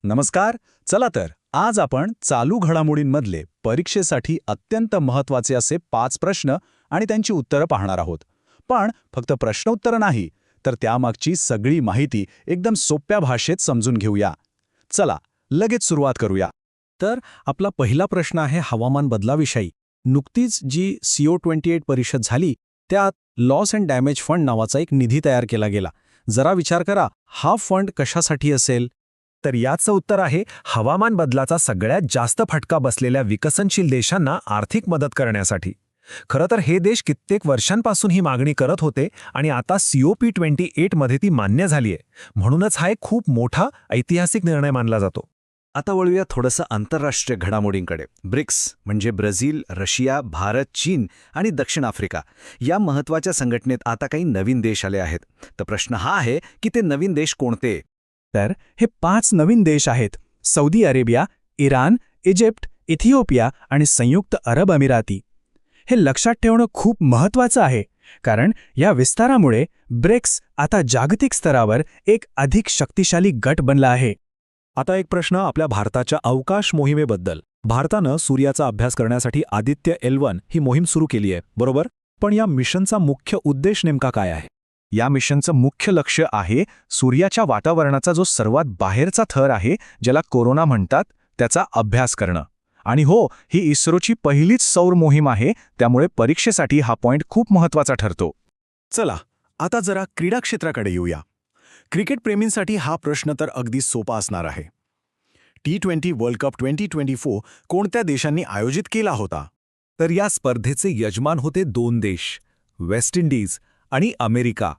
नमस्कार. चला तर आज आपण चालू घडामोडींमधले परीक्षेसाठी अत्यंत महत्त्वाचे असे 5 प्रश्न आणि त्यांची उत्तरं पाहणार आहोत. पण फक्त प्रश्नोत्तरं नाही, तर त्यामागची सगळी माहिती एकदम सोप्या भाषेत समजून घेऊया. चला लगेच सुरुवात करूया. तर आपला पहिला प्रश्न आहे हवामान बदलाविषयी. नुकतीच जी CO28 परिषद झाली त्यात लॉस अँड डॅमेज फंड नावाचा एक निधी तयार केला गेला. जरा विचार करा, हा फंड कशासाठी असेल? तर याचं उत्तर आहे हवामान बदलाचा सगळ्यात जास्त फटका बसलेल्या विकसनशील देशांना आर्थिक मदत करण्यासाठी. खरं तर हे देश कित्येक वर्षांपासून ही मागणी करत होते आणि आता COP28 मध्ये ती मान्य झालीय. म्हणूनच हा एक खूप मोठा ऐतिहासिक निर्णय मानला जातो. आता वळूया थोडंसं आंतरराष्ट्रीय घडामोडींकडे. ब्रिक्स म्हणजे ब्राझील, रशिया, भारत, चीन आणि दक्षिण आफ्रिका या महत्त्वाच्या संघटनेत आता काही नवीन देश आले आहेत. तर प्रश्न हा आहे की ते नवीन देश कोणते? तर हे 5 नवीन देश आहेत: Saudi Arabia, Iran, Egypt, Ethiopia आणि संयुक्त अरब अमिराती. हे लक्षात ठेवणं खूप महत्त्वाचं आहे, कारण या विस्तारामुळे ब्रिक्स आता जागतिक स्तरावर एक अधिक शक्तिशाली गट बनला आहे. आता एक प्रश्न आपल्या भारताच्या अवकाश मोहिमेबद्दल. भारतानं सूर्याचा अभ्यास करण्यासाठी आदित्य L1 ही मोहीम सुरू केली आहे, बरोबर? पण या मिशनचा मुख्य उद्देश नेमका काय आहे? या मिशनचं मुख्य लक्ष्य आहे सूर्याच्या वातावरणाचा जो सर्वात बाहेरचा थर आहे, ज्याला कोरोना म्हणतात, त्याचा अभ्यास करणं. आणि हो, ही इस्रोची पहिलीच सौर मोहीम आहे, त्यामुळे परीक्षेसाठी हा पॉइंट खूप महत्त्वाचा ठरतो. चला आता जरा क्रीडा क्षेत्राकडे येऊया. क्रिकेट प्रेमींसाठी हा प्रश्न तर अगदी सोपा असणार आहे. T20 वर्ल्ड कप 2024 कोणत्या देशांनी आयोजित केला होता? तर या स्पर्धेचे यजमान होते 2 देश, वेस्ट इंडिज आणि अमेरिका.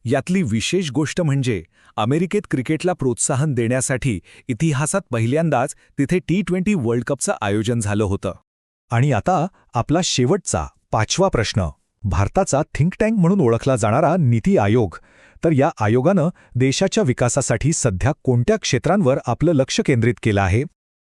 यातली विशेष गोष्ट म्हणजे अमेरिकेत क्रिकेटला प्रोत्साहन देण्यासाठी इतिहासात पहिल्यांदाच तिथे T20 वर्ल्ड कपचं आयोजन झालं होतं. आणि आता आपला शेवटचा 5वा प्रश्न. भारताचा थिंक टँक म्हणून ओळखला जाणारा नीती आयोग. तर या आयोगानं देशाच्या विकासासाठी सध्या कोणत्या क्षेत्रांवर आपलं लक्ष केंद्रित केलं आहे?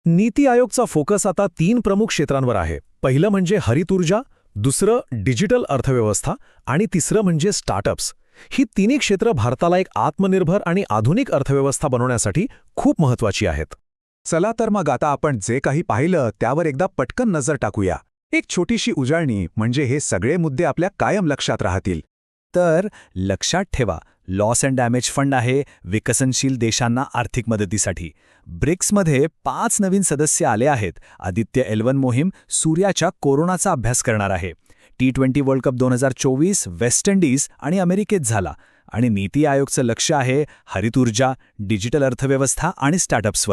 नीती आयोगचा फोकस आता 3 प्रमुख क्षेत्रांवर आहे. पहिलं म्हणजे हरित ऊर्जा, दुसरं डिजिटल अर्थव्यवस्था आणि तिसरं म्हणजे स्टार्टअप्स. ही तिन्ही क्षेत्र भारताला एक आत्मनिर्भर आणि आधुनिक अर्थव्यवस्था बनवण्यासाठी खूप महत्त्वाची आहेत. चला तर मग आता आपण जे काही पाहिलं त्यावर एकदा पटकन नजर टाकूया. एक छोटीशी उजळणी, म्हणजे हे सगळे मुद्दे आपल्या कायम लक्षात राहतील. तर लक्षात ठेवा, लॉस अँड डॅमेज फंड आहे विकसनशील देशांना आर्थिक मदतीसाठी. ब्रिक्समध्ये 5 नवीन सदस्य आले आहेत. आदित्य L1 मोहीम सूर्याच्या कोरोनाचा अभ्यास करणार आहे. T20 world cup 2024 West Indies आणि अमेरिकेत झाला. आणि नीती आयोगचं लक्ष आहे हरित ऊर्जा, डिजिटल अर्थव्यवस्था आणि स्टार्टअप्सवर.